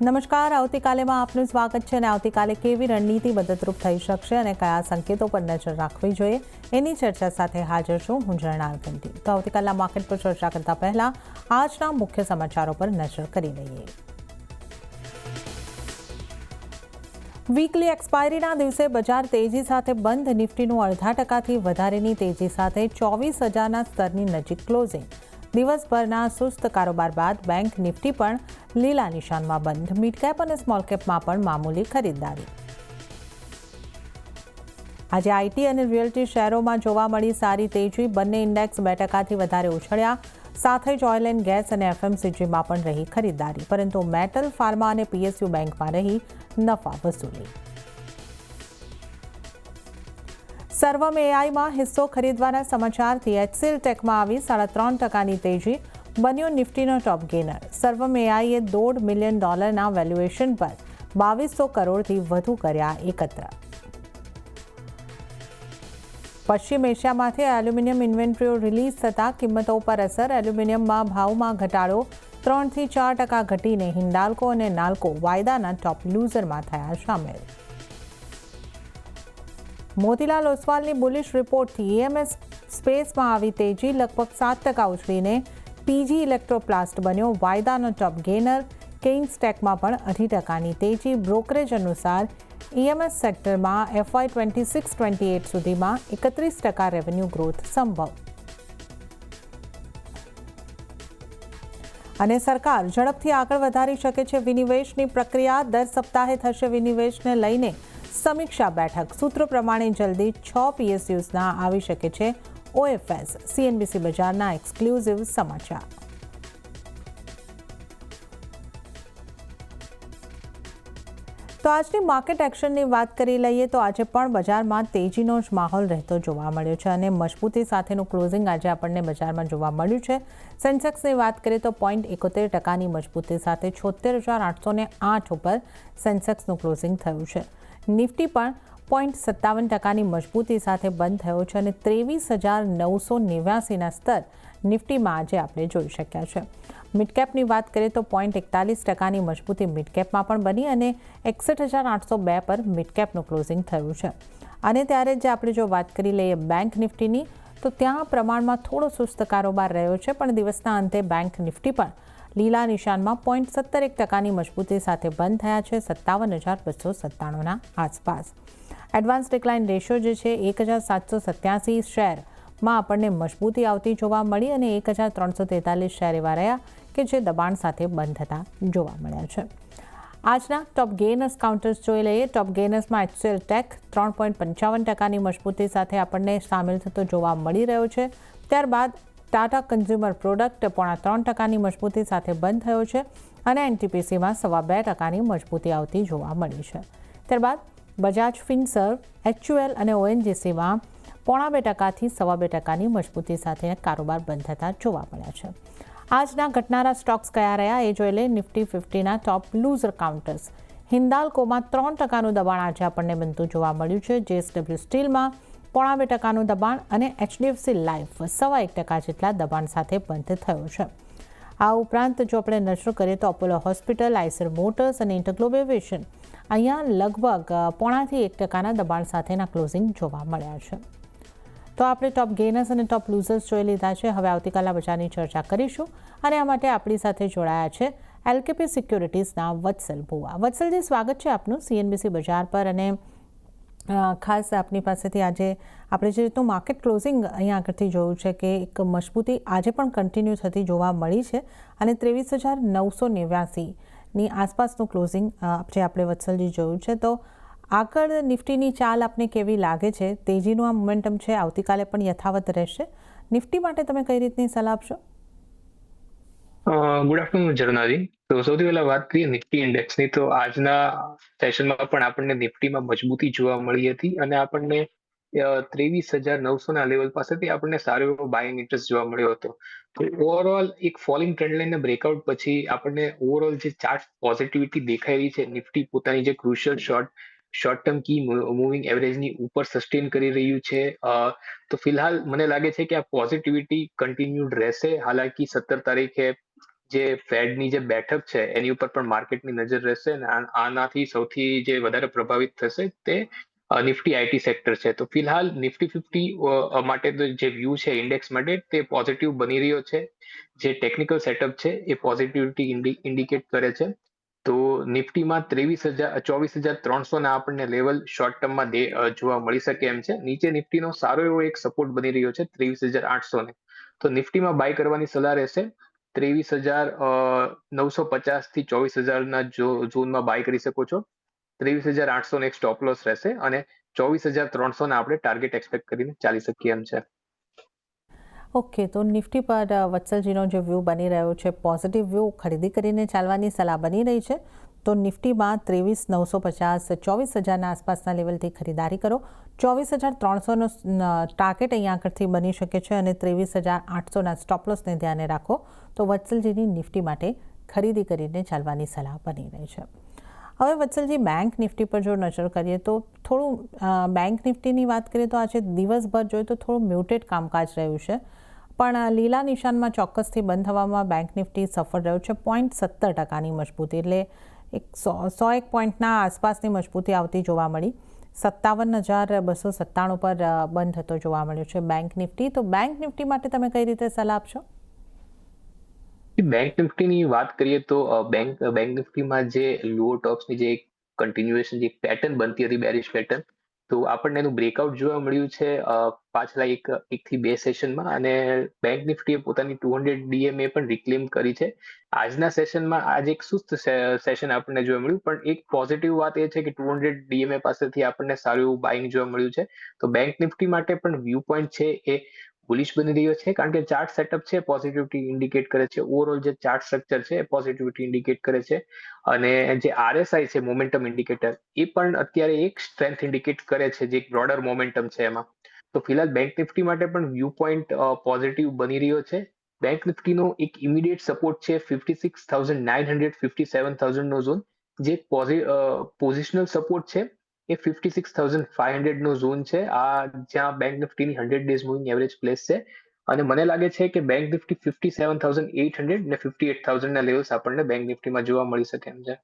નમસ્કાર, આવતીકાલેમાં આપનું સ્વાગત છે. અને આવતીકાલે કેવી રણનીતિ મદદરૂપ થઈ શકશે અને કયા સંકેતો પર નજર રાખવી જોઈએ એની ચર્ચા સાથે હાજર છું હું જર્નાલ ઘંટી. તો આવતીકાલના માર્કેટ પર ચર્ચા કરતા પહેલા આજના મુખ્ય સમાચારો પર નજર કરી લઈએ. વીકલી એક્સપાયરીના દિવસે બજાર તેજી સાથે બંધ. નિફ્ટીનું 0.5%થી વધારેની તેજી સાથે 24,000ના સ્તરની નજીક ક્લોઝિંગ. દિવસભરના સુસ્ત કારોબાર બાદ બેંક નિફ્ટી પણ લીલા નિશાનમાં બંધ. મિડ કેપ અને સ્મોલ કેપમાં પણ મામૂલી ખરીદદારી. આજે આઈટી અને રિયલ્ટી શેરોમાં જોવા મળી સારી તેજી. બંને ઇન્ડેક્સ 2%થી વધારે ઉછળ્યા. સાથે જ ઓઇલ એન્ડ ગેસ અને એફએમસીજીમાં પણ રહી ખરીદદારી, પરંતુ મેટલ, ફાર્મા અને પીએસયુ બેંકમાં રહી નફા વસૂલી. સર્વમ એઆઈમાં હિસ્સો ખરીદવાના સમાચારથી એચસીએલ ટેકમાં આવી 3.5%ની તેજી. બન્યો નિફ્ટીનો ટોપ ગેનર. સર્વમ એઆઈએ $1.5 મિલિયન વેલ્યુએશન પર 2200 કરોડથી વધુ કર્યા એકત્ર. પશ્ચિમ એશિયામાંથી એલ્યુમિનિયમ ઇન્વેન્ટરીઓ રિલીઝ થતાં કિંમતો પર અસર. એલ્યુમિનિયમમાં ભાવમાં ઘટાડો 3થી 4% ઘટીને હિન્ડાલ્કો અને નાલ્કો વાયદાના ટોપ લૂઝરમાં થયા સામેલ. મોતીલાલ ઓસ્વાલની બુલિશ રિપોર્ટથી ઈએમએસ સ્પેસમાં આવી તેજી. લગભગ 7% ઉછળીને પીજી ઇલેક્ટ્રોપ્લાસ્ટ બન્યો વાયદાનો ટોપ ગેનર. કેઇન્સ ટેકમાં પણ 0.5%ની તેજી. બ્રોકરેજ અનુસાર ઈએમએસ સેક્ટરમાં FY 26-28 સુધીમાં 31% રેવન્યુ ગ્રોથ સંભવ. અને સરકાર ઝડપથી આગળ વધારી શકે છે વિનિવેશની પ્રક્રિયા. દર સપ્તાહે થશે વિનિવેશને લઈને સમીક્ષા બેઠક. સૂત્રો પ્રમાણે જલ્દી 6 પીએસયુઝના આવી શકે છે ઓએફએસ. સીએનબીસી બજારના એક્સક્લુઝિવ સમાચાર. તો આજની માર્કેટ એક્શનની વાત કરી લઈએ તો આજે પણ બજારમાં તેજીનો જ માહોલ રહેતો જોવા મળ્યો છે અને મજબૂતી સાથેનું ક્લોઝિંગ આજે આપણને બજારમાં જોવા મળ્યું છે. સેન્સેક્સની વાત કરીએ તો 0.71%ની મજબૂતી સાથે 76,808 ઉપર સેન્સેક્સનું ક્લોઝિંગ થયું છે. નિફ્ટી પણ 0.57%ની મજબૂતી સાથે બંધ થયો છે અને 23,989ના સ્તર નિફ્ટીમાં આજે આપણે જોઈ શક્યા છે. મિડકેપની વાત કરીએ તો 0.41%ની મજબૂતી મિડકેપમાં પણ બની અને 61,802 પર મિડકેપનું ક્લોઝિંગ થયું છે. અને ત્યારે જ આપણે જો વાત કરી લઈએ બેંક નિફ્ટીની તો ત્યાં પ્રમાણમાં થોડો સુસ્ત કારોબાર રહ્યો છે, પણ દિવસના અંતે બેંક નિફ્ટી પણ લીલા નિશાનમાં 0.71%ની મજબૂતી સાથે બંધ થયા છે 57,297ના આસપાસ. એડવાન્સ ડિક્લાઇન રેશિયો જે છે 1,787 શેરમાં આપણને મજબૂતી આવતી જોવા મળી અને 1,343 શેર એવા રહ્યા કે જે દબાણ સાથે બંધ થતા જોવા મળ્યા છે. આજના ટોપ ગેનર્સ કાઉન્ટર્સ જોઈ લઈએ. ટોપ ગેનર્સમાં એચસીએલ ટેક 3.55%ની મજબૂતી સાથે આપણને સામેલ થતો જોવા મળી રહ્યો છે. ત્યારબાદ ટાટા કન્ઝ્યુમર પ્રોડક્ટ 0.3%ની મજબૂતી સાથે બંધ થયો છે અને એનટીપીસીમાં 2.25%ની મજબૂતી આવતી જોવા મળી છે. ત્યારબાદ બજાજ ફિનસર્વ, HUL અને ONGCમાં 0.5%થી 2.25%ની મજબૂતી સાથે કારોબાર બંધ થતા જોવા મળ્યા છે. આજના ઘટનારા સ્ટોક્સ કયા રહ્યા એ જોઈ લે. નિફ્ટી 50ના ટોપ લૂઝર કાઉન્ટર્સ. હિન્દાલ્કોમાં 3%નું દબાણ આજે આપણને બનતું જોવા મળ્યું છે. JSW સ્ટીલમાં 0.5%નું દબાણ અને HDFC લાઇફ 1.25% જેટલા દબાણ સાથે બંધ થયો છે. આ ઉપરાંત જો આપણે નજર કરીએ તો અપોલો હોસ્પિટલ, આઈસર મોટર્સ અને ઇન્ટરગ્લોબ એવિએશન અહીંયા લગભગ 0.5% દબાણ સાથેના ક્લોઝિંગ જોવા મળ્યા છે. તો આપણે ટોપ ગેનર્સ અને ટોપ લૂઝર્સ જોઈ લીધા છે. હવે આવતીકાલના બજારની ચર્ચા કરીશું અને આ માટે આપણી સાથે જોડાયા છે એલકેપી સિક્યોરિટીઝના વત્સલ ભુવા. વત્સલજી, સ્વાગત છે આપનું સીએનબીસી બજાર પર. અને ખાસ આપની પાસેથી આજે આપણે જે રીતનું માર્કેટ ક્લોઝિંગ અહીંયા આગળથી જોયું છે કે એક મજબૂતી આજે પણ કન્ટિન્યુ થતી જોવા મળી છે અને 23,989ની આસપાસનું ક્લોઝિંગ જે આપણે વત્સલજી જોયું છે. તો આગળ નિફ્ટીની ચાલ આપને કેવી લાગે છે? તેજીનું આ મોમેન્ટમ છે આવતીકાલે પણ યથાવત રહેશે? નિફ્ટી માટે તમે કઈ રીતની સલાહ આપશો? ગુડ આફ્ટરનૂન જર્નાલી. તો સૌથી પહેલા વાત કરીએ નિફ્ટી ઇન્ડેક્સની, તો આજના સેશનમાં પણ આપણને નિફ્ટીમાં મજબૂતી જોવા મળી હતી અને આપણને 23,900ના લેવલ પાસેથી આપણને સારો એવો બાઇંગ ઇન્ટરેસ્ટ જોવા મળ્યો હતો. તો ઓવરઓલ એક ફોલિંગ ટ્રેન્ડ લાઇનના બ્રેકઆઉટ પછી આપણને ઓવરઓલ જે ચાર્ટ પોઝિટિવિટી દેખાઈ રહી છે, નિફ્ટી પોતાની જે ક્રુશિયલ શોર્ટ ટર્મ કી મૂવિંગ એવરેજની ઉપર સસ્ટેન કરી રહ્યું છે. તો ફિલહાલ મને લાગે છે કે આ પોઝિટિવિટી કન્ટિન્યુડ રહેશે. હાલાકી 17 તારીખે જે ફેડની જે બેઠક છે એની ઉપર પણ માર્કેટની નજર રહેશે અને આનાથી સૌથી જે વધારે પ્રભાવિત થશે તે નિફ્ટી આઈટી સેક્ટર છે. તો ફિલહાલ નિફ્ટી 50 માટે જે વ્યૂ છે ઇન્ડેક્સ માટે તે પોઝિટિવ બની રહ્યો છે. જે ટેકનિકલ સેટઅપ છે એ પોઝિટિવિટી ઇન્ડિકેટ કરે છે. તો નિફ્ટીમાં 24,300 ના આપણને લેવલ શોર્ટ ટર્મમાં જોવા મળી શકે એમ છે. નીચે નિફ્ટીનો સારો એવો એક સપોર્ટ બની રહ્યો છે 23,800 ને. તો નિફ્ટીમાં બાય કરવાની સલાહ રહેશે. 23,950 થી 24,000 ના ઝોનમાં બાય કરી શકો છો. 23,800 એક સ્ટોપ લોસ રહેશે અને 24,300 ના આપણે ટાર્ગેટ એક્સપેક્ટ કરીને ચાલી શકીએ એમ છે. ઓકે, તો નિફ્ટી પર વત્સલજીનો જે વ્યૂ બની રહ્યો છે પોઝિટિવ વ્યૂ, ખરીદી કરીને ચાલવાની સલાહ બની રહી છે. તો નિફ્ટીમાં 23,950 24,000ના આસપાસના લેવલથી ખરીદારી કરો. 24,300નો ટાર્ગેટ અહીંયા આગળથી બની શકે છે અને 23,800ના સ્ટોપ લોસને ધ્યાને રાખો. તો વત્સલજીની નિફ્ટી માટે ખરીદી કરીને ચાલવાની સલાહ બની રહી છે. હવે વત્સલજી, બેંક નિફ્ટી પર જો નજર કરીએ તો થોડું બેંક નિફ્ટીની વાત કરીએ તો આજે દિવસભર જોઈએ તો થોડું મ્યુટેડ કામકાજ રહ્યું છે. પણ લીલા નિશાનમાં ચોક્કસથી બંધ થવામાં બેંક નિફ્ટી સફળ રહ્યો છે. 0.17%ની મજબૂતી, એટલે 101 પોઈન્ટના આસપાસની મજબૂતી આવતી જોવા મળી. 57,297 પર બંધ થતો જોવા મળ્યો છે બેંક નિફ્ટી. તો બેંક નિફ્ટી માટે તમે કઈ રીતે સલાહ આપશો? બેંક નિફ્ટીની વાત કરીએ તો બેંક નિફ્ટીમાં જે લોઅર ટોપ્સની જે કન્ટિન્યુએશન જે પેટર્ન બનતી હતી બેરિશ પેટર્ન, તો આપણને એનું બ્રેકઆઉટ જોવા મળ્યું છે પાછલા એકથી બે સેશનમાં અને બેંક નિફ્ટીએ પોતાની 200 ડીએમએ પણ રિક્લેમ કરી છે. આજના સેશનમાં આજે એક સુસ્ત સેશન આપણને જોવા મળ્યું, પણ એક પોઝિટિવ વાત એ છે કે 200 ડીએમએ પાસેથી આપણને સારું એવું બાઇંગ જોવા મળ્યું છે. તો બેંક નિફ્ટી માટે પણ વ્યૂ પોઈન્ટ છે એ બુલિશ બની રહ્યો છે, કારણ કે ચાર્ટ સેટઅપ છે પોઝિટિવિટી ઇન્ડિકેટ કરે છે. ઓવરઓલ જે ચાર્ટ સ્ટ્રક્ચર છે એ પોઝિટિવિટી ઇન્ડિકેટ કરે છે અને જે આરએસઆઈ છે મોમેન્ટમ ઇન્ડિકેટર એ પણ અત્યારે એક સ્ટ્રેન્થ ઇન્ડિકેટ કરે છે, જે એક બ્રોડર મોમેન્ટમ છે એમાં. તો ફિલહાલ બેંક નિફ્ટી માટે પણ વ્યૂ પોઈન્ટ પોઝિટિવ બની રહ્યો છે. બેંક નિફ્ટીનો એક ઇમિડિયેટ સપોર્ટ છે 56,900 57,000નો ઝોન, જે પોઝિશનલ સપોર્ટ છે એ 56,500 નો ઝોન છે. આ જ્યાં બેંક નિફ્ટીની 100 ડેઝ મૂવિંગ એવરેજ પ્લેસ છે અને મને લાગે છે કે બેંક નિફ્ટી 57,800 ને 58,000ના લેવલ્સ આપણને બેંક નિફ્ટીમાં જોવા મળી શકે એમ છે.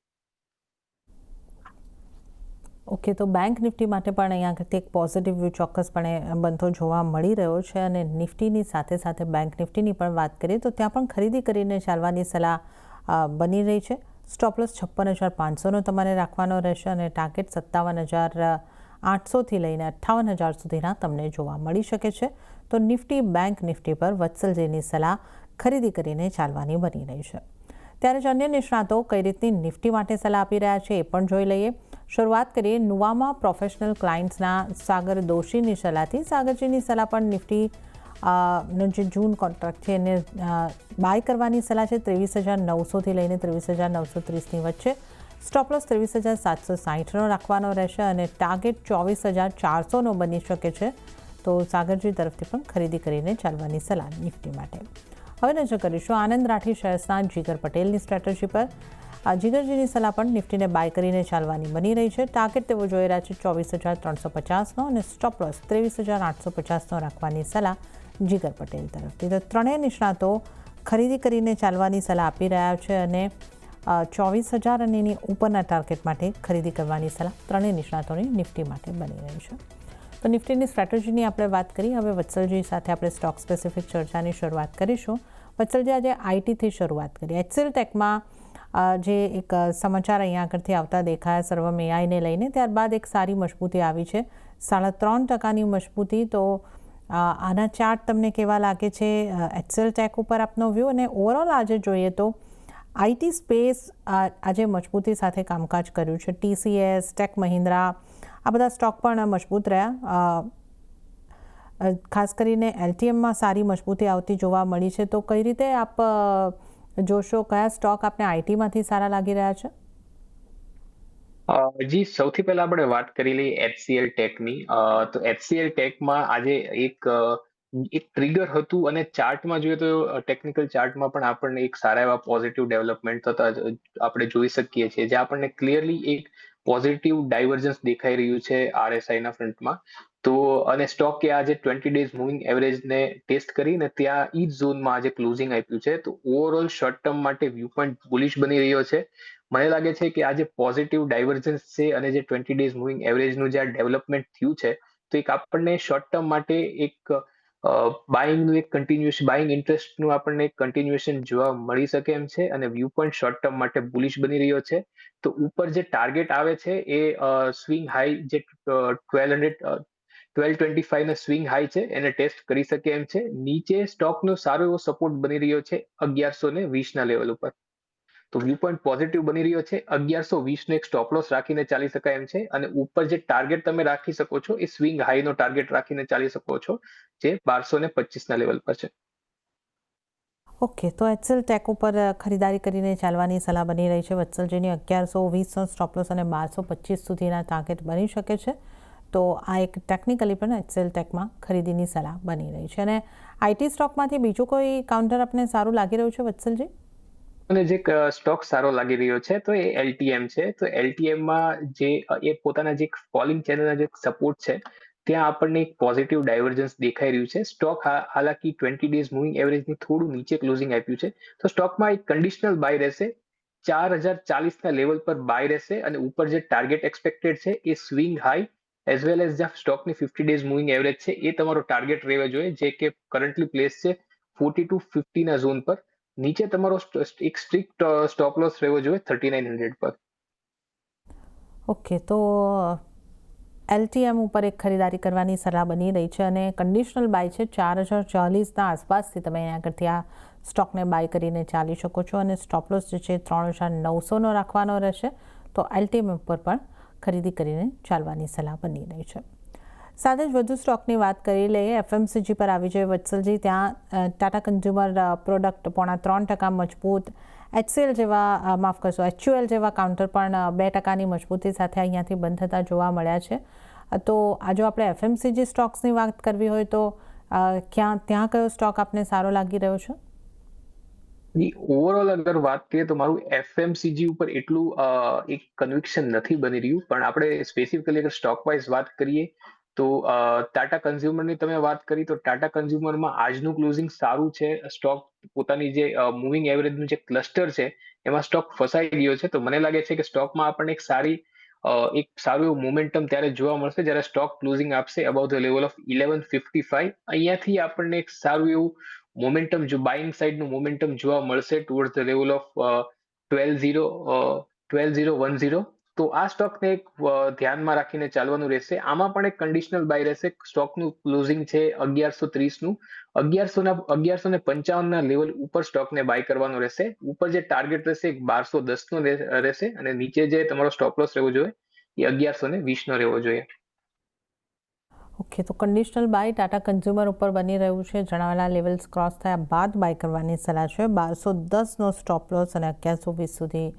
ઓકે, તો બેંક નિફ્ટી માટે પણ અહીંયા આગળથી એક પોઝિટિવ વ્યૂ ચોક્કસપણે બનતો જોવા મળી રહ્યો છે અને નિફ્ટીની સાથે સાથે બેંક નિફ્ટીની પણ વાત કરીએ તો ત્યાં પણ ખરીદી કરીને ચાલવાની સલાહ બની રહી છે. સ્ટોપ લોસ 56,500નો તમારે રાખવાનો રહેશે અને ટાર્ગેટ 57,800થી લઈને 58,000 સુધીના તમને જોવા મળી શકે છે. તો નિફ્ટી, બેંક નિફ્ટી પર વત્સલજીની સલાહ ખરીદી કરીને ચાલવાની બની રહી છે. ત્યારે જ અન્ય નિષ્ણાતો કઈ રીતની નિફ્ટી માટે સલાહ આપી રહ્યા છે એ પણ જોઈ લઈએ. શરૂઆત કરીએ નુવામા પ્રોફેશનલ ક્લાયન્ટ્સના સાગર દોશીની સલાહથી. સાગરજીની સલાહ પણ નિફ્ટી નો જે જૂન કોન્ટ્રાક્ટ છે એને બાય કરવાની સલાહ છે 23,900થી લઈને 23,930ની વચ્ચે. સ્ટોપ લોસ 23,760નો રાખવાનો રહેશે અને ટાર્ગેટ 24,400નો બની શકે છે. તો સાગરજી તરફથી પણ ખરીદી કરીને ચાલવાની સલાહ નિફ્ટી માટે. હવે નજર કરીશું આનંદ રાઠી શેર્સના જીગર પટેલની સ્ટ્રેટેજી પર. જીગરજીની સલાહ પણ નિફ્ટીને બાય કરીને ચાલવાની બની રહી છે. ટાર્ગેટ તેઓ જોઈ રહ્યા છે 24,350નો અને સ્ટોપ લોસ 23,850નો રાખવાની સલાહ જીગર પટેલ તરફથી. તો ત્રણેય નિષ્ણાતો ખરીદી કરીને ચાલવાની સલાહ આપી રહ્યા છે અને 24,000 અને એની ઉપરના ટાર્ગેટ માટે ખરીદી કરવાની સલાહ ત્રણેય નિષ્ણાતોની નિફ્ટી માટે બની રહી છે. તો નિફ્ટીની સ્ટ્રેટેજીની આપણે વાત કરી. હવે વત્સલજી સાથે આપણે સ્ટોક સ્પેસિફિક ચર્ચાની શરૂઆત કરીશું. વત્સલજી, આજે આઈટીથી શરૂઆત કરી. એચસીએલ ટેકમાં જે એક સમાચાર અહીંયા આગળથી આવતા દેખાયા સર્વમ એઆઈને લઈને, ત્યારબાદ એક સારી મજબૂતી આવી છે 3.5%ની મજબૂતી. તો આના ચાર્ટ તમને કેવા લાગે છે એચસીએલ ટેક ઉપર આપનો વ્યૂ? અને ઓવરઓલ આજે જોઈએ તો આઈટી સ્પેસ આજે મજબૂતી સાથે કામકાજ કર્યું છે. ટીસીએસ, ટેક મહિન્દ્રા, આ બધા સ્ટોક પણ મજબૂત રહ્યા. ખાસ કરીને એલટીએમમાં સારી મજબૂતી આવતી જોવા મળી છે. તો કઈ રીતે આપ જોશો, કયા સ્ટોક આપને આઈટીમાંથી સારા લાગી રહ્યા છે? જી, સૌથી પહેલા આપણે વાત કરી લઈએ એચસીએલ ટેકની. તો એચસીએલ ટેકમાં આજે એક ટ્રિગર હતું અને ચાર્ટમાં જોઈએ તો ટેકનિકલ ચાર્ટમાં પણ આપણને એક સારા એવા પોઝિટિવ ડેવલપમેન્ટ થતા આપણે જોઈ શકીએ છીએ, જે આપણને ક્લિયરલી એક પોઝિટિવ ડાયવર્જન્સ દેખાઈ રહ્યું છે RSI ના ફ્રન્ટમાં. તો અને સ્ટોકે આજે 20 ડેઝ મૂવિંગ એવરેજને ટેસ્ટ કરીને ત્યાં ઈ જ ઝોનમાં આજે ક્લોઝિંગ આપ્યું છે. તો ઓવરઓલ શોર્ટ ટર્મ માટે વ્યૂ પોઈન્ટ બુલિશ બની રહ્યો છે. મને લાગે છે કે આજે પોઝિટિવ ડાયવર્જન્સ છે અને જે 20 ડેઝ મૂવિંગ એવરેજનું જે ડેવલપમેન્ટ થયું છે તો એક આપણને શોર્ટ ટર્મ માટે એક બાઇંગનું એક બાઇંગ ઇન્ટરેસ્ટનું આપણને એક કન્ટિન્યુએશન જોવા મળી શકે એમ છે અને વ્યૂ પોઈન્ટ શોર્ટ ટર્મ માટે બુલિશ બની રહ્યો છે. તો ઉપર જે ટાર્ગેટ આવે છે એ સ્વિંગ હાઈ જે 1225 ના સ્વિંગ હાઈ છે એને ટેસ્ટ કરી શકે એમ છે. નીચે સ્ટોકનો સારો એવો સપોર્ટ બની રહ્યો છે 1120 ના લેવલ ઉપર. તો વ્યૂ પોઈન્ટ પોઝિટિવ બની રહ્યો છે. 1120 નો એક સ્ટોપ લોસ રાખીને ચાલી શકાય એમ છે અને ઉપર જે ટાર્ગેટ તમે રાખી શકો છો એ સ્વિંગ હાઈ નો ટાર્ગેટ રાખીને ચાલી શકો છો જે 1225 ના લેવલ પર છે. ઓકે, તો એચસીએલ ટેક ઉપર ખરીદારી કરીને ચાલવાની સલાહ બની રહી છે વત્સલજીની. 1120નો સ્ટોપ લોસ અને 1225 સુધીના ટાર્ગેટ બની શકે છે. તો આ એક ટેકનિકલી પણ એચસીએલ ટેકમાં ખરીદીની સલાહ બની રહી છે. અને આઈટી સ્ટોકમાંથી બીજું કોઈ કાઉન્ટર આપને સારું લાગી રહ્યું છે વત્સલજી? અને જે સ્ટોક સારો લાગી રહ્યો છે તો એ LTM છે. તો LTMમાં જે એ પોતાના જે ફોલિંગ ચેનલના જે સપોર્ટ છે ત્યાં આપણને એક પોઝિટિવ ડાયવર્જન્સ દેખાઈ રહ્યું છે. સ્ટોક હાલાકી 20 ડેઝ મૂવિંગ એવરેજની થોડું નીચે ક્લોઝિંગ આપ્યું છે. તો સ્ટોકમાં એક કન્ડિશનલ બાય રહેશે. 4040 ના લેવલ પર બાય રહેશે અને ઉપર જે ટાર્ગેટ એક્સપેક્ટેડ છે એ swing high as well as જે સ્ટોકની 50 ડેઝ મૂવિંગ એવરેજ છે એ તમારો ટાર્ગેટ રહેવો જોઈએ જે કે કરન્ટલી પ્લેસ છે 40 to 50 ના ઝોન પર. નીચે તમારો એક સ્ટ્રિક્ટ સ્ટોપ લોસ રહેવો જોઈએ 3900 પર. ઓકે, તો LTM ઉપર એક ખરીદારી કરવાની સલાહ બની રહી છે અને કન્ડિશનલ બાય છે 4040ના આસપાસથી તમે અહીંયા આગળથી આ સ્ટોકને બાય કરીને ચાલી શકો છો અને સ્ટોપ લોસ જે છે 3900નો રાખવાનો રહેશે. તો LTM ઉપર પણ ખરીદી કરીને ચાલવાની સલાહ બની રહી છે. સાથે જ વધુ સ્ટોકની વાત કરી લઈએ. FMCG પર આવી જાય વત્સલજી. ત્યાં ટાટા કન્ઝ્યુમર પ્રોડક્ટ 3.5% મજબૂત, HCL જેવા માફ કરશો HUL જેવા કાઉન્ટર પણ 2%ની મજબૂતી સાથે અહીંયાથી બંધ થતા જોવા મળ્યા છે. તો આ જો આપણે FMCG સ્ટોક્સની વાત કરવી હોય તો ત્યાં કયો સ્ટોક આપને સારો લાગી રહ્યો છે? ઓવરઓલ અગર વાત કરીએ તો મારું FMCG ઉપર એટલું એક કન્વિક્શન નથી બની રહ્યું. પણ આપણે સ્પેસિફિકલી અગર સ્ટોક વાઇઝ વાત કરીએ તો ટાટા કન્ઝ્યુમરની તમે વાત કરી તો ટાટા કન્ઝ્યુમરમાં આજનું ક્લોઝિંગ સારું છે. સ્ટોક પોતાની જે મૂવિંગ એવરેજનું જે ક્લસ્ટર છે એમાં સ્ટોક ફસાઈ ગયો છે. તો મને લાગે છે કે સ્ટોકમાં આપણને એક સારું એવું મોમેન્ટમ ત્યારે જોવા મળશે જ્યારે સ્ટોક ક્લોઝિંગ આપશે અબાઉ ધ લેવલ ઓફ 1155. અહીંયાથી આપણને એક સારું એવું મોમેન્ટમ બાઇંગ સાઇડનું મોમેન્ટમ જોવા મળશે ટુવર્ડ ધ લેવલ ઓફ 12010. તો આ સ્ટોકને એક ધ્યાનમાં રાખીને ચાલવાનું રહેશે. આમાં પણ એક કન્ડિશનલ બાય રહેશે. સ્ટોકનું ક્લોઝિંગ છે 1130નું. 1155 ના લેવલ ઉપર સ્ટોકને બાય કરવાનો રહેશે. ઉપર જે ટાર્ગેટ રહેશે 1210 નો રહેશે અને નીચે જે તમારો સ્ટોપ લોસ રહેવો જોઈએ એ 1120 નો રહેવો જોઈએ. ઓકે, તો કન્ડિશનલ બાય ટાટા કન્ઝ્યુમર ઉપર બની રહ્યું છે. જણાવેલા લેવલ્સ ક્રોસ થયા બાદ બાય કરવાની સલાહ છે. 1210નો સ્ટોપ લોસ અને 1120 સુધી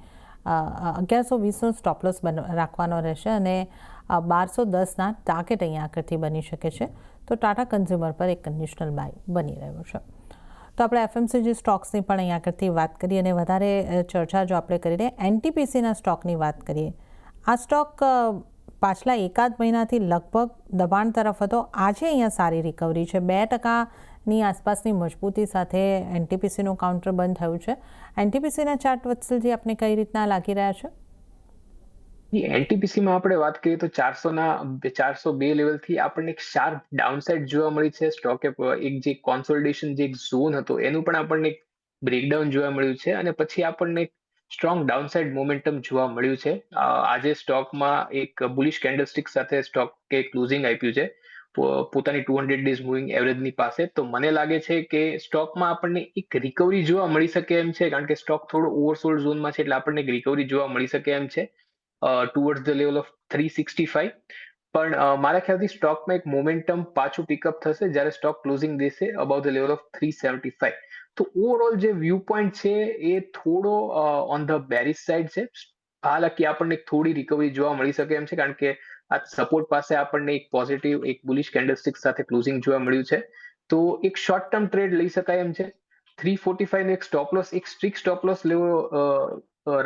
1120નો સ્ટોપ લોસ રાખવાનો રહેશે અને 1210ના ટાર્ગેટ અહીંયા આગળથી બની શકે છે. તો ટાટા કન્ઝ્યુમર પર એક કન્ડિશનલ બાય બની રહ્યો છે. તો આપણે FMCG સ્ટોક્સની પણ અહીંયા આગળથી વાત કરીએ અને વધારે ચર્ચા જો આપણે કરીને NTPCના સ્ટોકની વાત કરીએ. આ સ્ટોક પાછલા એકાદ મહિનાથી લગભગ દબાણ તરફ હતો. આજે અહીંયા સારી રિકવરી છે. 2%ની આસપાસની મજબૂતી સાથે NTPCનું કાઉન્ટર બંધ થયું છે. NTPCના ચાર્ટ વત્સલજી આપને કઈ રીતના લાગી રહ્યા છે? NTPCમાં આપણે વાત કરીએ તો 402 લેવલથી આપણને એક શાર્પ ડાઉનસાઇડ જોવા મળી છે. સ્ટોકે એક જે કોન્સોલિડેશન જે એક ઝોન હતો એનું પણ આપણને એક બ્રેકડાઉન જોવા મળ્યું છે અને પછી આપણને સ્ટ્રોંગ ડાઉનસાઇડ મોમેન્ટમ જોવા મળ્યું છે. આજે સ્ટોકમાં એક બુલિશ કેન્ડલસ્ટિક સાથે સ્ટોકે ક્લોઝિંગ આપ્યું છે પોતાની 200 ડેઝ મૂવિંગ એવરેજની પાસે. તો મને લાગે છે કે સ્ટોકમાં આપણને એક રિકવરી જોવા મળી શકે એમ છે કારણ કે સ્ટોક થોડો ઓવરસોલ્ડ ઝોનમાં છે એટલે આપણને એક રિકવરી જોવા મળી શકે એમ છે ટુવર્ડ્સ ધ લેવલ ઓફ 365. પણ મારા ખ્યાલથી સ્ટોકમાં એક મોમેન્ટમ પાછું પિકઅપ થશે જ્યારે સ્ટોક ક્લોઝિંગ દેશે અબાઉ ધ લેવલ ઓફ 375. તો ઓવરઓલ જે વ્યૂ પોઈન્ટ છે એ થોડો ઓન ધ બેરિશ સાઇડ છે. હાલાકી આપણને થોડી રિકવરી જોવા મળી શકે એમ છે કારણ કે આ સપોર્ટ પાસે આપણને એક પોઝિટિવ એક બુલિશ કેન્ડલસ્ટિક સાથે ક્લોઝિંગ જોવા મળ્યું છે. તો એક શોર્ટ ટર્મ ટ્રેડ લઈ શકાય એમ છે. 345 નો એક સ્ટોપ લોસ એક સ્ટ્રિક્ટ સ્ટોપ લોસ લેવો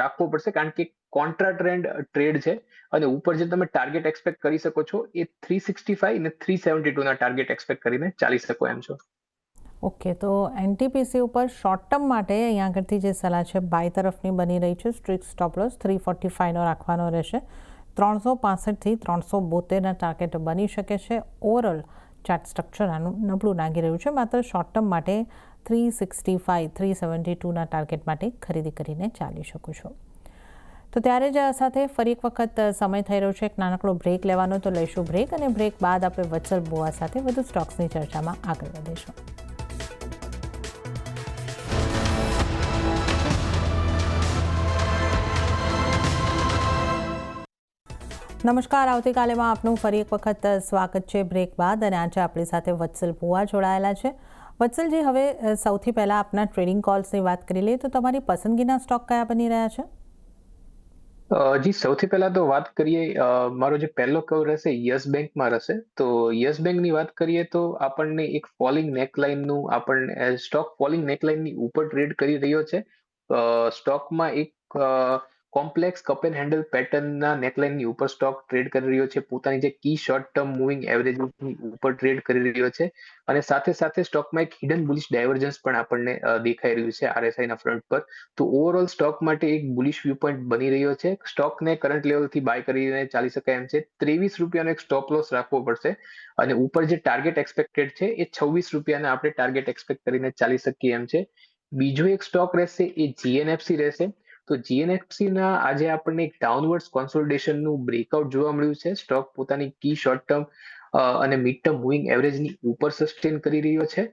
રાખવો પડશે કારણ કે કોન્ટ્રા ટ્રેન્ડ ટ્રેડ છે અને ઉપર જે તમે ટાર્ગેટ એક્સપેક્ટ કરી શકો છો એ 365 અને 372 ના ટાર્ગેટ એક્સપેક્ટ કરીને ચાલી શકો એમ છો. ઓકે, તો એનટીપીસી ઉપર શોર્ટ ટર્મ માટે અહીંયા આગળથી જે સલાહ છે બાય તરફની બની રહી છે. સ્ટ્રિક્ટ સ્ટોપ લોસ 345નો રાખવાનો રહેશે. 365થી 372ના ટાર્ગેટ બની શકે છે. ઓવરઓલ ચાર્ટ સ્ટ્રક્ચર આનું નબળું લાગી રહ્યું છે. માત્ર શોર્ટ ટર્મ માટે 365 372ના ટાર્ગેટ માટે ખરીદી કરીને ચાલી શકો છો. તો ત્યારે જ સાથે ફરી એક વખત સમય થઈ રહ્યો છે એક નાનકડો બ્રેક લેવાનો, તો લઈશું બ્રેક અને બ્રેક બાદ આપણે વત્સલ બુઆ સાથે વધુ સ્ટોક્સની ચર્ચામાં આગળ વધીશું. નમસ્કાર, આવતીકાલેમાં આપનું ફરી એક વખત સ્વાગત છે બ્રેક બાદ. અને આજે આપણી સાથે વત્સલ બુઆ જોડાયેલા છે. વત્સલજી, હવે સૌથી પહેલાં આપના ટ્રેડિંગ કોલ્સની વાત કરી લઈએ તો તમારી પસંદગીના સ્ટોક કયા બની રહ્યા છે? જી, સૌથી પહેલા તો વાત કરીએ, મારો જે પહેલો કવર રહેશે યસ બેંકમાં રહેશે. તો યસ બેંકની વાત કરીએ તો આપણને એક ફોલિંગ નેકલાઇનનું આપણને સ્ટોક ફોલિંગ નેકલાઇનની ઉપર ટ્રેડ કરી રહ્યો છે. સ્ટોકમાં એક કોમ્પ્લેક્સ કપ એન્ડ હેન્ડલ પેટર્નના નેકલાઇનની ઉપર સ્ટોક ટ્રેડ કરી રહ્યો છે. પોતાની જે કી શોર્ટ ટર્મ મૂવિંગ એવરેજની ઉપર ટ્રેડ કરી રહ્યો છે અને સાથે સાથે સ્ટોકમાં એક હિડન બુલિશ ડાયવર્જન્સ પણ આપણને દેખાઈ રહ્યું છે આરએસઆઈ ના ફ્રન્ટ પર. તો ઓવરઓલ સ્ટોક માટે એક બુલિશ વ્યૂ પોઈન્ટ બની રહ્યો છે. સ્ટોકને કરંટ લેવલથી બાય કરીને ચાલી શકાય એમ છે. 23 રૂપિયાનો એક સ્ટોપ લોસ રાખવો પડશે અને ઉપર જે ટાર્ગેટ એક્સપેક્ટેડ છે એ 26 રૂપિયાના આપણે ટાર્ગેટ એક્સપેક્ટ કરીને ચાલી શકીએ એમ છે. બીજો એક સ્ટોક રહેશે એ જીએનએફસી રહેશે. તો જીએનએફસી ના આજે આપણને એક ડાઉનવર્ડ કોન્સોલિડેશનનું બ્રેકઆઉટ જોવા મળ્યું છે. સ્ટોક પોતાની કી શોર્ટ ટર્મ અને મિડ ટર્મ મૂવિંગ એવરેજની ઉપર સસ્ટેન કરી રહ્યો છે.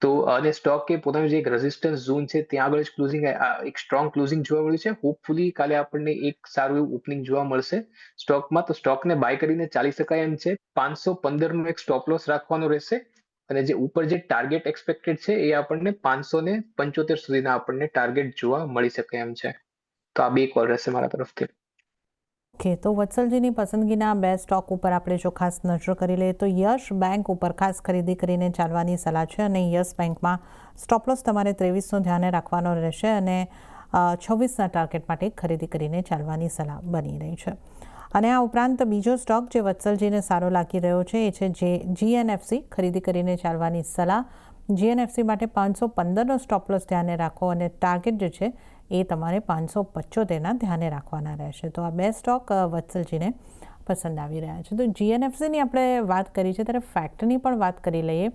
તો અને સ્ટોકે પોતાનું જે એક રેઝિસ્ટન્સ ઝોન છે ત્યાં આગળ જ ક્લોઝિંગ એક સ્ટ્રોંગ ક્લોઝિંગ જોવા મળ્યું છે. હોપફુલી કાલે આપણને એક સારું એવું ઓપનિંગ જોવા મળશે સ્ટોકમાં. તો સ્ટોકને બાય કરીને ચાલી શકાય એમ છે. 515નો એક સ્ટોપ લોસ રાખવાનો રહેશે અને જે ઉપર જે ટાર્ગેટ એક્સપેક્ટેડ છે એ આપણને 575 સુધીના આપણને ટાર્ગેટ જોવા મળી શકે એમ છે. તો આ બે કોલ રહેશે મારા તરફથી. ઓકે, તો વત્સલજીની પસંદગીના બે સ્ટોક ઉપર આપણે જો ખાસ નજર કરી લઈએ તો યસ બેંક ઉપર ખાસ ખરીદી કરીને ચાલવાની સલાહ છે. અને યસ બેંકમાં સ્ટોપ લોસ તમારે 23નો ધ્યાને રાખવાનો રહેશે અને 26ના ટાર્ગેટ માટે ખરીદી કરીને ચાલવાની સલાહ બની રહી છે. અને આ ઉપરાંત બીજો સ્ટોક જે વત્સલજીને સારો લાગી રહ્યો છે એ છે જે જીએનએફસી, ખરીદી કરીને ચાલવાની સલાહ. જીએનએફસી માટે 515નો સ્ટોપ લોસ ધ્યાને રાખો અને ટાર્ગેટ જે છે એ તમારે 575ના ધ્યાને રાખવાના રહેશે. તો આ બે સ્ટોક વત્સલજીને પસંદ આવી રહ્યા છે. તો જીએનએફસીની આપણે વાત કરી છે ત્યારે ફેક્ટની પણ વાત કરી લઈએ.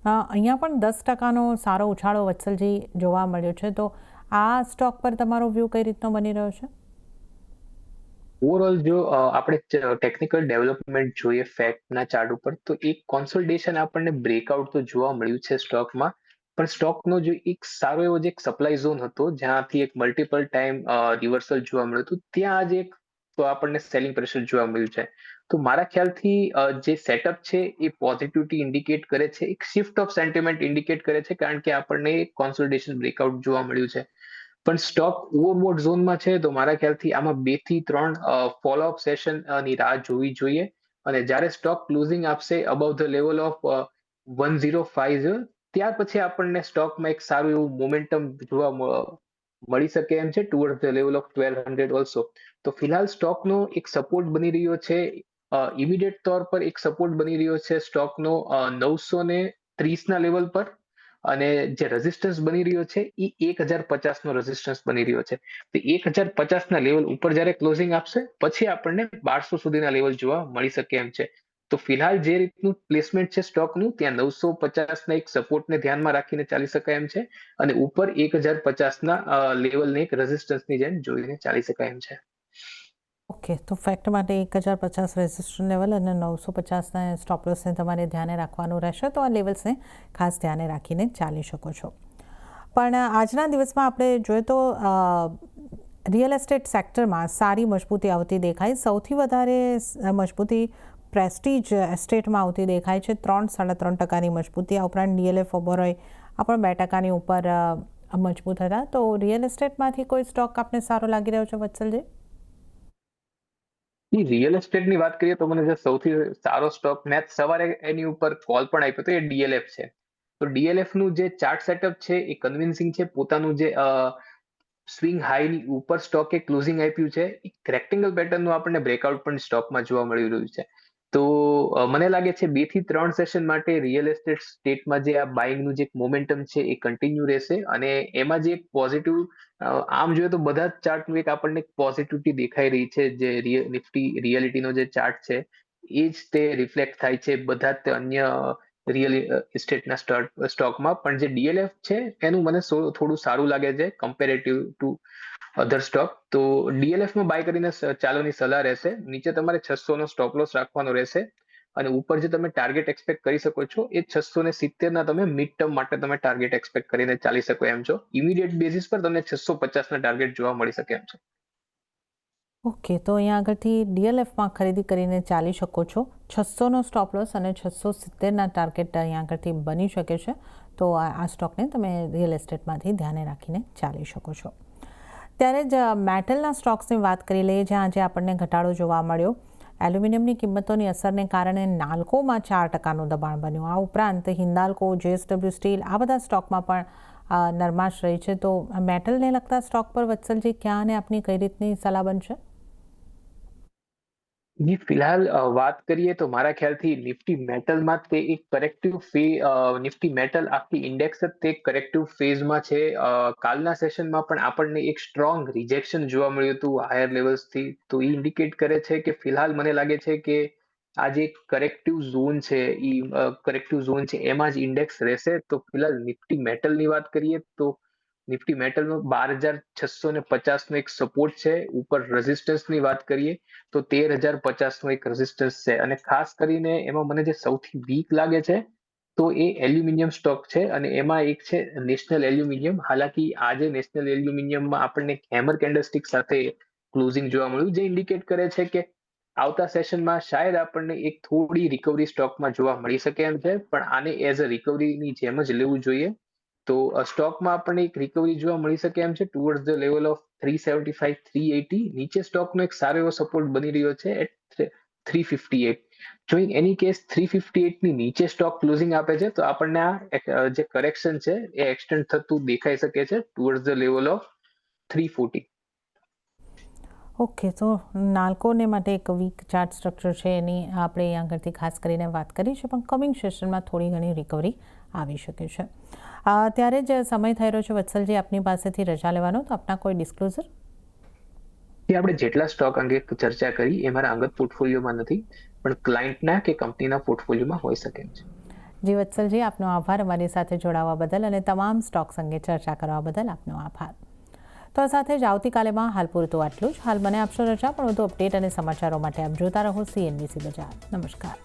અહીંયા પણ 10%નો સારો ઉછાળો વત્સલજી જોવા મળ્યો છે. તો આ સ્ટોક પર તમારો વ્યૂ કઈ રીતનો બની રહ્યો છે? ઓવરઓલ જો આપણે ટેકનિકલ ડેવલપમેન્ટ જોઈએ ફેક્ટના ચાર્ટ ઉપર તો એક કોન્સોલિડેશન આપણને બ્રેકઆઉટ તો જોવા મળ્યું છે સ્ટોકમાં. પણ સ્ટોકનો જો એક સારો એવો જે એક સપ્લાય ઝોન હતો જ્યાંથી એક મલ્ટિપલ ટાઈમ રિવર્સલ જોવા મળ્યું હતું ત્યાં આજે એક તો આપણને સેલિંગ પ્રેશર જોવા મળ્યું છે. તો મારા ખ્યાલથી જે સેટઅપ છે એ પોઝિટિવિટી ઇન્ડિકેટ કરે છે, એક શિફ્ટ ઓફ સેન્ટિમેન્ટ ઇન્ડિકેટ કરે છે કારણ કે આપણને કોન્સોલિડેશન બ્રેકઆઉટ જોવા મળ્યું છે. પણ સ્ટોક ઓવરબોટ ઝોનમાં છે તો મારા ખ્યાલથી આમાં 2 થી 3 ફોલોઅપ સેશન ની રાહ જોવી જોઈએ અને જ્યારે સ્ટોક ક્લોઝિંગ આપશે અબવ ધ લેવલ ઓફ 1050 ત્યાર પછી આપણને સ્ટોકમાં એક સારું એવું મોમેન્ટમ જોવા મળી શકે એમ છે toward the level of 1200 also. તો ફિલહાલ સ્ટોકનો એક સપોર્ટ બની રહ્યો છે, ઇમિડિયેટ તौर પર એક સપોર્ટ બની રહ્યો છે સ્ટોકનો 930ના લેવલ પર અને જે રેઝિસ્ટન્સ બની રહ્યો છે એ 1050નો રેઝિસ્ટન્સ બની રહ્યો છે. તો 1050ના લેવલ ઉપર જ્યારે ક્લોઝિંગ આપશે પછી આપણને 1200 સુધીના લેવલ જોવા મળી શકે એમ છે. તો ફિલહાલ જે રીતનું પ્લેસમેન્ટ છે સ્ટોકનું ત્યાં 950ના એક સપોર્ટને ધ્યાનમાં રાખીને ચાલી શકાય એમ છે અને ઉપર 1050ના લેવલને એક રેઝિસ્ટન્સની જેમ જોઈને ચાલી શકાય એમ છે. ઓકે, તો ફેક્ટ માટે 1050 રેઝિસ્ટન્સ લેવલ અને 950ના સ્ટોપ લોસને તમારે ધ્યાને રાખવાનું રહેશે. તો આ લેવલ્સને ખાસ ધ્યાને રાખીને ચાલી શકો છો. પણ આજના દિવસમાં આપણે જોઈએ તો રિયલ એસ્ટેટ સેક્ટરમાં સારી મજબૂતી આવતી દેખાય. સૌથી વધારે મજબૂતી પ્રેસ્ટીજ એસ્ટેટમાં આવતી દેખાય છે, 3-3.5% મજબૂતી. આ ઉપરાંત ડીએલએફ ઓબરોય આ પણ 2%ની ઉપર મજબૂત હતા. તો રિયલ એસ્ટેટમાંથી કોઈ સ્ટોક આપને સારો લાગી રહ્યો છે વત્સલજી? રિયલ એસ્ટેટની વાત કરીએ તો મને જે સૌથી સારો સ્ટોક મેં સવારે એની ઉપર કોલ પણ આપ્યો હતો એ ડીએલએફ છે. તો ડીએલએફ નું જે ચાર્ટ સેટઅપ છે એ કન્વિન્સિંગ છે. પોતાનું જે સ્વિંગ હાઈની ઉપર સ્ટોકે ક્લોઝિંગ આપ્યું છે. એક રેક્ટેંગલ પેટર્નનું આપણને બ્રેકઆઉટ પણ સ્ટોકમાં જોવા મળી રહ્યું છે. તો મને લાગે છે 2 થી 3 સેશન માટે રિયલ એસ્ટેટ સ્ટેટમાં જે આ બાઇંગનું જે મોમેન્ટમ છે એ કન્ટિન્યુ રહેશે અને એમાં જે એક પોઝિટિવ આમ જોઈએ તો બધા જ ચાર્ટનું એક આપણને પોઝિટિવિટી દેખાઈ રહી છે. જે નિફ્ટી રિયાલિટીનો જે ચાર્ટ છે એ જ તે રિફ્લેક્ટ થાય છે બધા જ અન્ય રિયલ એસ્ટેટના સ્ટોકમાં. પણ જે ડીએલએફ છે એનું મને થોડું સારું લાગે છે કમ્પેરેટિવ ટુ અધર સ્ટોક. તો ડીએલએફમાં બાય કરીને ચાલોની સલાહ રહેશે. નીચે તમારે 600 નો સ્ટોપ લોસ રાખવાનો રહેશે અને ઉપર જે તમે ટાર્ગેટ એક્સપેક્ટ કરી શકો છો એ 670 ના તમે મિડ ટર્મ માટે તમે ટાર્ગેટ એક્સપેક્ટ કરીને ચાલી શકો એમ છો. ઇમિડિયેટ બેસિસ પર તમને 650 ના ટાર્ગેટ જોવા મળી શકે એમ છે. ઓકે, તો અહીંયા આગળથી ડીએલએફમાં ખરીદી કરીને ચાલી શકો છો. 600નો સ્ટોપ લોસ અને 670ના ટાર્ગેટ અહીંયા આગળથી બની શકે છે. તો આ સ્ટોકને તમે રિયલ એસ્ટેટમાંથી ધ્યાને રાખીને ચાલી શકો છો. ત્યારે જ મેટલના સ્ટોક્સની વાત કરી લઈએ, જ્યાં આજે આપણને ઘટાડો જોવા મળ્યો. એલ્યુમિનિયમની કિંમતોની અસરને કારણે નાલ્કોમાં 4%નું દબાણ બન્યું. આ ઉપરાંત હિન્દાલ્કો, જેએસડબલ્યુ સ્ટીલ આ બધા સ્ટોકમાં પણ નરમાશ રહી છે. તો મેટલને લગતા સ્ટોક પર વત્સલજી ક્યાં અને આપની કઈ રીતની સલાહ બનશે? જી ફિલહાલ વાત કરીએ તો મારા ખ્યાલથી નિફ્ટી મેટલમાં તે એક નિફ્ટી મેટલ આખી ઇન્ડેક્સ જ તે કરેક્ટિવ ફેઝમાં છે. કાલના સેશનમાં પણ આપણને એક સ્ટ્રોંગ રિજેક્શન જોવા મળ્યું હતું હાયર લેવલ્સથી. તો એ ઇન્ડિકેટ કરે છે કે ફિલહાલ મને લાગે છે કે આ જે કરેક્ટિવ ઝોન છે એમાં જ ઇન્ડેક્સ રહેશે. તો ફિલહાલ નિફ્ટી મેટલની વાત કરીએ તો નિફ્ટી મેટલનો 12,650નો એક સપોર્ટ છે. ઉપર રેઝિસ્ટન્સની વાત કરીએ તો 13,050નો એક રેઝિસ્ટન્સ છે. અને ખાસ કરીને એમાં મને જે સૌથી વીક લાગે છે તો એ એલ્યુમિનિયમ સ્ટોક છે અને એમાં એક છે નેશનલ એલ્યુમિનિયમ. હાલાકી આજે નેશનલ એલ્યુમિનિયમમાં આપણને હેમર કેન્ડલસ્ટિક સાથે ક્લોઝિંગ જોવા મળ્યું, જે ઇન્ડિકેટ કરે છે કે આવતા સેશનમાં શાયદ આપણને એક થોડી રિકવરી સ્ટોકમાં જોવા મળી શકે એમ છે. પણ આને એઝ અ રિકવરીની જેમ જ લેવું જોઈએ. તો સ્ટોકમાં આપણને એક રિકવરી જોવા મળી શકે એમ છે ટુવર્ડ્સ ધ લેવલ ઓફ 375 380. નીચે સ્ટોકનો એક સારો એવો સપોર્ટ બની રહ્યો છે એટ 358. જો ઇન એની કેસ 358 ની નીચે સ્ટોક ક્લોઝિંગ આપે છે તો આપણને આ જે કરેક્શન છે એ એક્સટેન્ડ થતું દેખાઈ શકે છે towards the level of 340. Okay, તો નાલ્કોને માટે એક વીક ચાર્ટ સ્ટ્રક્ચર છે એની આપણે અહીંયા આગળથી ખાસ કરીને વાત કરી છે, પણ કમિંગ સેશનમાં થોડી ઘણી રિકવરી આવી શકે છે. ત્યારે જ સમય થઈ રહ્યો છે વત્સલજી આપની પાસેથી રજા લેવાનો, તો આપના કોઈ ડિસ્ક્લોઝર? આપણે જેટલા સ્ટોક અંગે ચર્ચા કરી એ મારા અંગત પોર્ટફોલિયોમાં નથી, પણ ક્લાયન્ટના કે કંપનીના પોર્ટફોલિયોમાં હોઈ શકે છે. જી વત્સલજી, આપનો આભાર અમારી સાથે જોડાવા બદલ અને તમામ સ્ટોક્સ અંગે ચર્ચા કરવા બદલ આપનો આભાર. તો આ સાથે જ આવતીકાલેમાં હાલ પૂરતું આટલું જ. હાલ મને આપશો રજા, પણ વધુ અપડેટ અને સમાચારો માટે આપ જોતા રહો CNBC બજાર. નમસ્કાર.